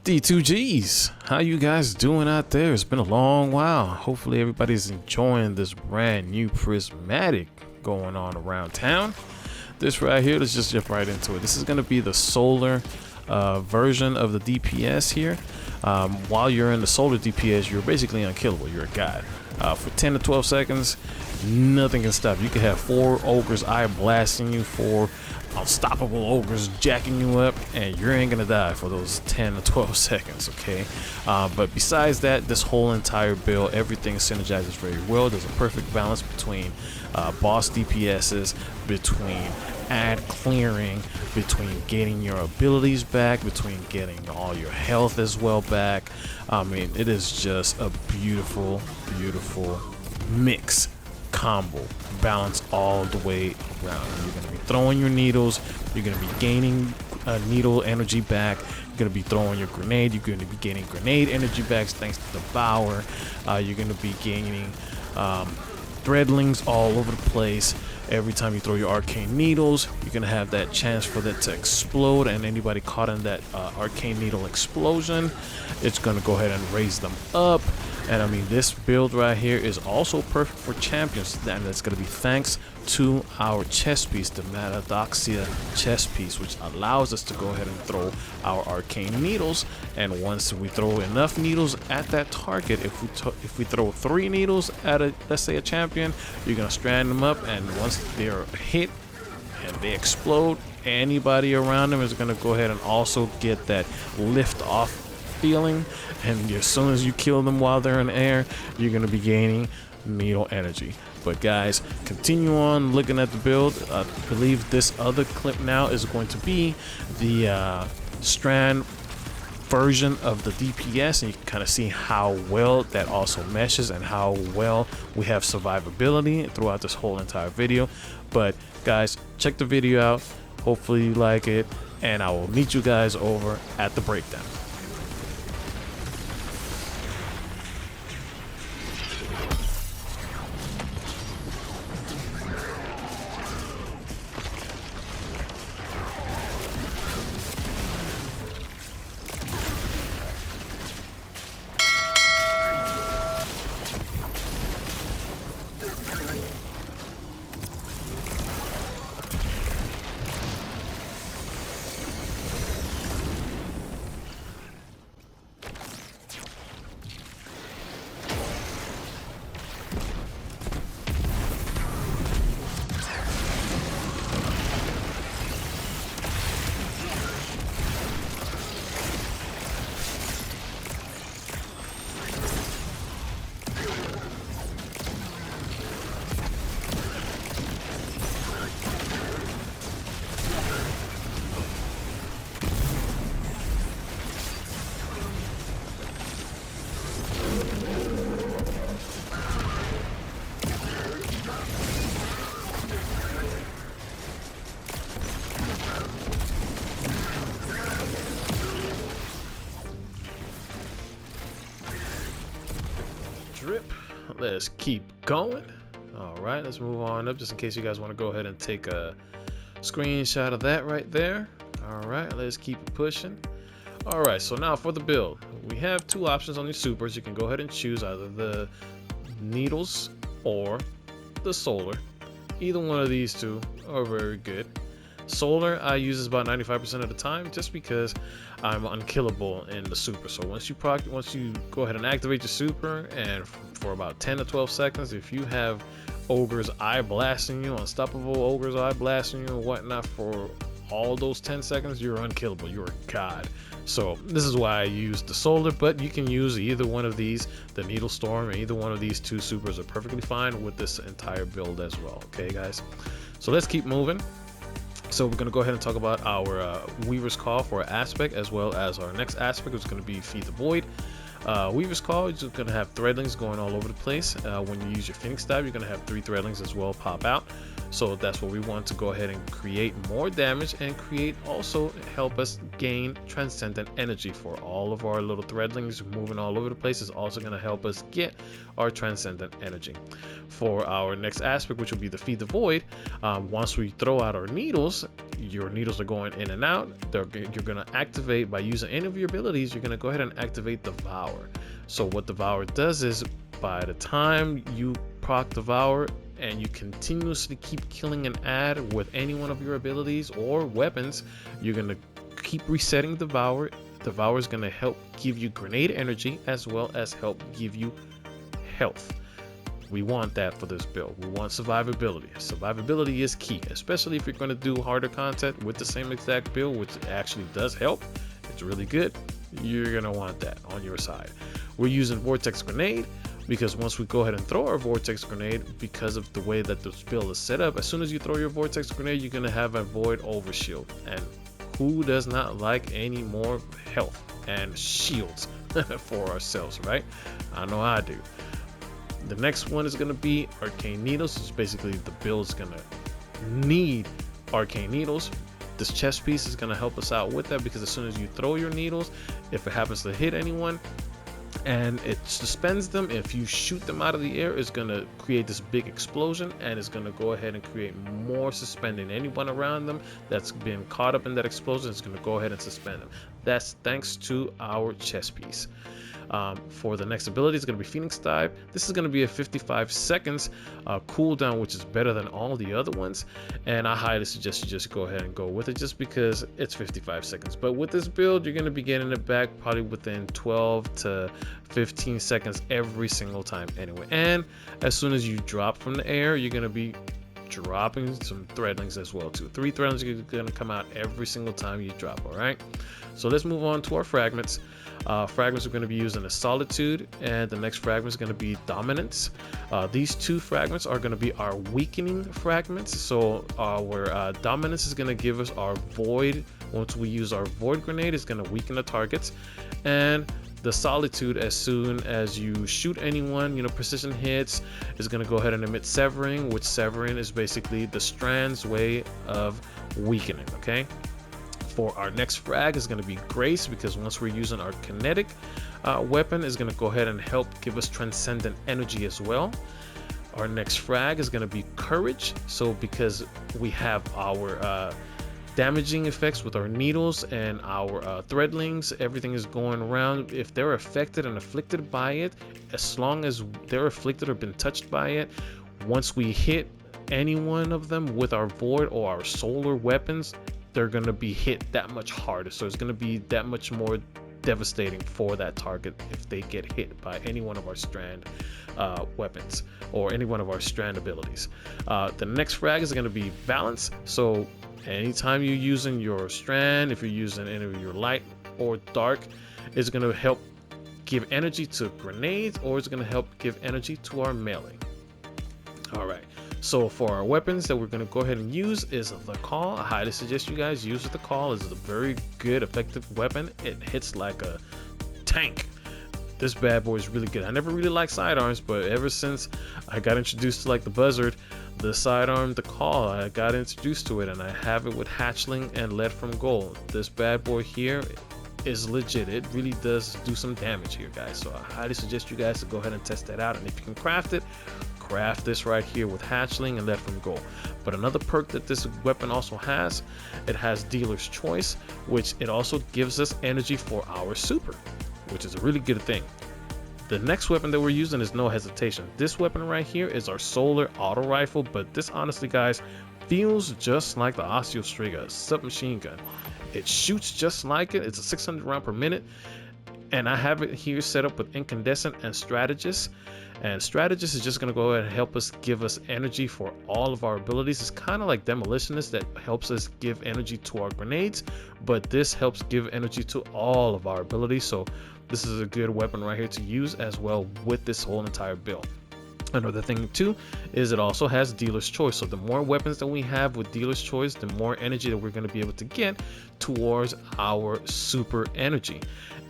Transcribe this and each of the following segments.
D2Gs, how you guys doing out there? It's been a long while. Hopefully everybody's enjoying this brand new Prismatic going on around town. This right here, let's just jump right into it. This is going to be the solar version of the DPS here. While you're in the solar DPS, you're basically unkillable. You're a god. For 10 to 12 seconds, nothing can stop you. You can have 4 ogres eye blasting you, 4 unstoppable ogres jacking you up, and you ain't gonna die for those 10 to 12 seconds, okay? But besides that, this whole entire build, everything synergizes very well. There's a perfect balance between boss DPSs, between ad clearing, between getting your abilities back, between getting all your health as well back. I mean, it is just a beautiful mix combo, balance all the way around. You're going to be throwing your needles, you're going to be gaining needle energy back, you're going to be throwing your grenade, you're going to be gaining grenade energy back thanks to the Bower. You're going to be gaining threadlings all over the place. Every time you throw your arcane needles, you're going to have that chance for that to explode, and anybody caught in that arcane needle explosion, it's going to go ahead and raise them up. And I mean, this build right here is also perfect for champions, and that's going to be thanks to our chest piece, the Metadoxia chest piece, which allows us to go ahead and throw our arcane needles. And once we throw enough needles at that target, if we throw 3 needles at let's say a champion, you're going to strand them up, and once they're hit and they explode, anybody around them is going to go ahead and also get that lift off feeling, and as soon as you kill them while they're in the air, you're going to be gaining needle energy. But guys, continue on looking at the build. I believe this other clip now is going to be the Strand version of the DPS, and you can kind of see how well that also meshes and how well we have survivability throughout this whole entire video. But guys, check the video out, hopefully you like it, and I will meet you guys over at the breakdown. Let's keep going. All right, let's move on up just in case you guys want to go ahead and take a screenshot of that right there. All right, let's keep it pushing. All right, so now for the build, we have 2 options on these supers. You can go ahead and choose either the needles or the solar. Either one of these 2 are very good. Solar I use this about 95% of the time, just because I'm unkillable in the super. So once you go ahead and activate your super, and for about 10 to 12 seconds, if you have ogres eye blasting you, unstoppable ogres eye blasting you and whatnot, for all those 10 seconds, you're unkillable. You're a god. So this is why I use the solar, but you can use either one of these. The needle storm and either one of these 2 supers are perfectly fine with this entire build as well. Okay guys, so let's keep moving. So we're going to go ahead and talk about our Weaver's Call for aspect, as well as our next aspect, which is going to be Feed the Void. Weaver's Call, you're just going to have threadlings going all over the place. When you use your Phoenix dive, you're going to have 3 threadlings as well pop out. So that's what we want to go ahead and create more damage, and also help us gain transcendent energy. For all of our little threadlings moving all over the place is also going to help us get our transcendent energy. For our next aspect, which will be the Feed the Void, once we throw out our needles, your needles are going in and out, you're going to activate by using any of your abilities. You're going to go ahead and activate Devour. So what Devour does is, by the time you proc Devour and you continuously keep killing an ad with any one of your abilities or weapons, you're going to keep resetting Devour. Devour is going to help give you grenade energy as well as help give you health. We want that for this build. We want survivability. Survivability is key, especially if you're going to do harder content with the same exact build, which actually does help. It's really good. You're going to want that on your side. We're using Vortex Grenade because once we go ahead and throw our Vortex Grenade, because of the way that this build is set up, as soon as you throw your Vortex Grenade, you're going to have a Void Overshield. And who does not like any more health and shields for ourselves, right? I know I do. The next one is going to be Arcane Needles. It's basically the build's going to need Arcane Needles. This chest piece is going to help us out with that, because as soon as you throw your needles, if it happens to hit anyone and it suspends them, if you shoot them out of the air, it's going to create this big explosion, and it's going to go ahead and create more suspending. Anyone around them that's been caught up in that explosion is going to go ahead and suspend them. That's thanks to our chest piece. For the next ability, it's going to be Phoenix Dive. This is going to be a 55 seconds cooldown, which is better than all the other ones, and I highly suggest you just go ahead and go with it, just because it's 55 seconds. But with this build, you're going to be getting it back probably within 12 to 15 seconds every single time anyway. And as soon as you drop from the air, you're going to be dropping some threadlings as well too. 3 threadlings are going to come out every single time you drop. All right, so let's move on to our fragments. Fragments are going to be using a Solitude, and the next fragment is going to be Dominance. These 2 fragments are going to be our weakening fragments. So our Dominance is going to give us our Void. Once we use our Void Grenade, it's going to weaken the targets. And the Solitude, as soon as you shoot anyone, precision hits, is going to go ahead and emit Severing, which Severing is basically the Strand's way of weakening. Okay. For our next frag is going to be Grace, because once we're using our kinetic weapon, is going to go ahead and help give us transcendent energy as well. Our next frag is going to be Courage. So because we have our damaging effects with our needles and our threadlings, everything is going around. If they're affected and afflicted by it, as long as they're afflicted or been touched by it, once we hit any one of them with our Void or our solar weapons, they're going to be hit that much harder. So it's going to be that much more devastating for that target if they get hit by any one of our strand weapons or any one of our strand abilities. The next frag is going to be Balance. So anytime you're using your strand, if you're using any of your light or dark, it's going to help give energy to grenades, or it's going to help give energy to our melee. All right. So for our weapons that we're going to go ahead and use is the Call. I highly suggest you guys use the Call. It's a very good, effective weapon. It hits like a tank. This bad boy is really good. I never really liked sidearms, but ever since I got introduced to like the Buzzard, the sidearm, the Call, I got introduced to it, and I have it with Hatchling and Lead from Gold. This bad boy here is legit. It really does do some damage here, guys. So I highly suggest you guys to go ahead and test that out. And if you can craft it, craft this right here with Hatchling and Lead from Gold. But another perk that this weapon also has, it has Dealer's Choice, which it also gives us energy for our super, which is a really good thing. The next weapon that we're using is No Hesitation. This weapon right here is our solar auto rifle, but this honestly, guys, feels just like the Osteostriga submachine gun. It shoots just like it. It's a 600 round per minute, and I have it here set up with Incandescent and Strategist. And Strategist is just going to go ahead and help us give us energy for all of our abilities. It's kind of like Demolitionist that helps us give energy to our grenades, but this helps give energy to all of our abilities. So this is a good weapon right here to use as well with this whole entire build. Another thing too is it also has Dealer's Choice. So the more weapons that we have with Dealer's Choice, the more energy that we're going to be able to get towards our super energy.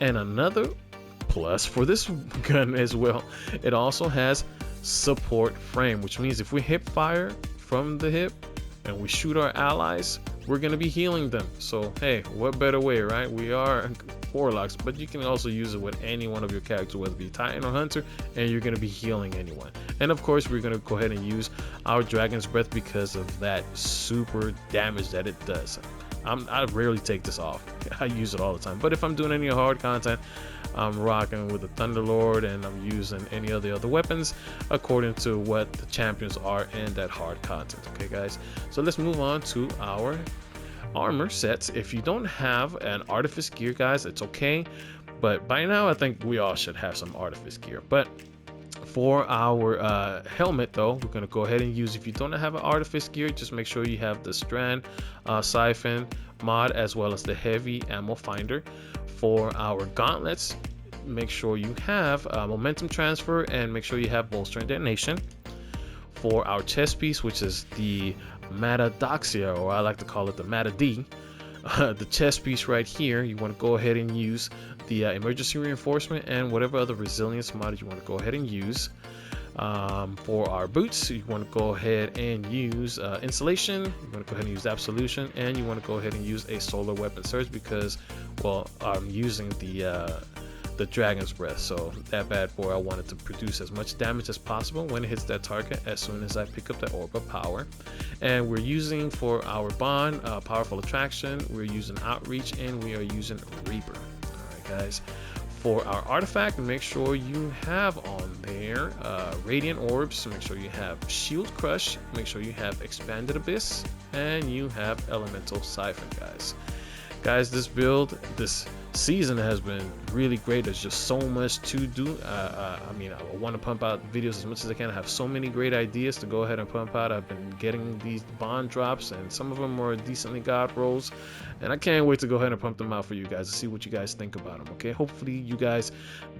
And another plus for this gun as well, it also has Support Frame, which means if we hip fire from the hip and we shoot our allies, we're going to be healing them. So hey, what better way, right? We are warlocks, but you can also use it with any one of your characters, whether it be Titan or Hunter, and you're going to be healing anyone. And of course, we're going to go ahead and use our Dragon's Breath because of that super damage that it does. I rarely take this off. I use it all the time. But if I'm doing any hard content, I'm rocking with the Thunderlord, and I'm using any of the other weapons according to what the champions are in that hard content. Okay, guys. So let's move on to our armor sets. If you don't have an Artifice gear, guys, it's okay. But by now, I think we all should have some Artifice gear. But for our helmet, though, we're going to go ahead and use, if you don't have an Artifice gear, just make sure you have the Strand Siphon mod as well as the Heavy Ammo Finder. For our gauntlets, make sure you have Momentum Transfer, and make sure you have Bolster and Detonation. For our chest piece, which is the Matadoxia, or I like to call it the Mata D, the chest piece right here, you want to go ahead and use the Emergency Reinforcement and whatever other resilience mod you want to go ahead and use. For our boots, you want to go ahead and use Insulation, you want to go ahead and use Absolution, and you want to go ahead and use a Solar Weapon Surge because, well, I'm using the Dragon's Breath, so that bad boy, I wanted to produce as much damage as possible when it hits that target as soon as I pick up that Orb of Power. And we're using for our bond Powerful Attraction, we're using Outreach, and we are using Reaper. Alright, guys. For our artifact, make sure you have on there Radiant Orbs, make sure you have Shield Crush, make sure you have Expanded Abyss, and you have Elemental Siphon, guys. Guys, this build, this season has been really great. There's just so much to do. I mean, I want to pump out videos as much as I can. I have so many great ideas to go ahead and pump out. I've been getting these bond drops, and some of them are decently god rolls, and I can't wait to go ahead and pump them out for you guys to see what you guys think about them. Okay, hopefully you guys,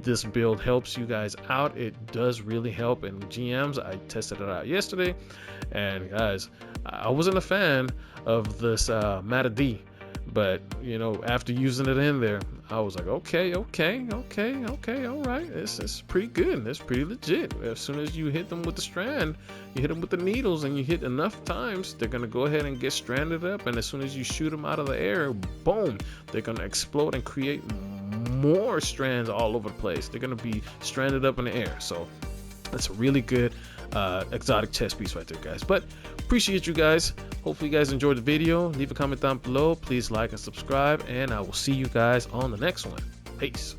this build helps you guys out. It does really help in GMs. I tested it out yesterday, and guys, I wasn't a fan of this Mata D. But, you know, after using it in there, I was like, okay, all right, it's pretty good. It's pretty legit. As soon as you hit them with the strand, you hit them with the needles, and you hit enough times, they're going to go ahead and get stranded up. And as soon as you shoot them out of the air, boom, they're going to explode and create more strands all over the place. They're going to be stranded up in the air. So that's a really good exotic chest piece right there, guys. But appreciate you guys. Hopefully you guys enjoyed the video. Leave a comment down below. Please like and subscribe, and I will see you guys on the next one. Peace.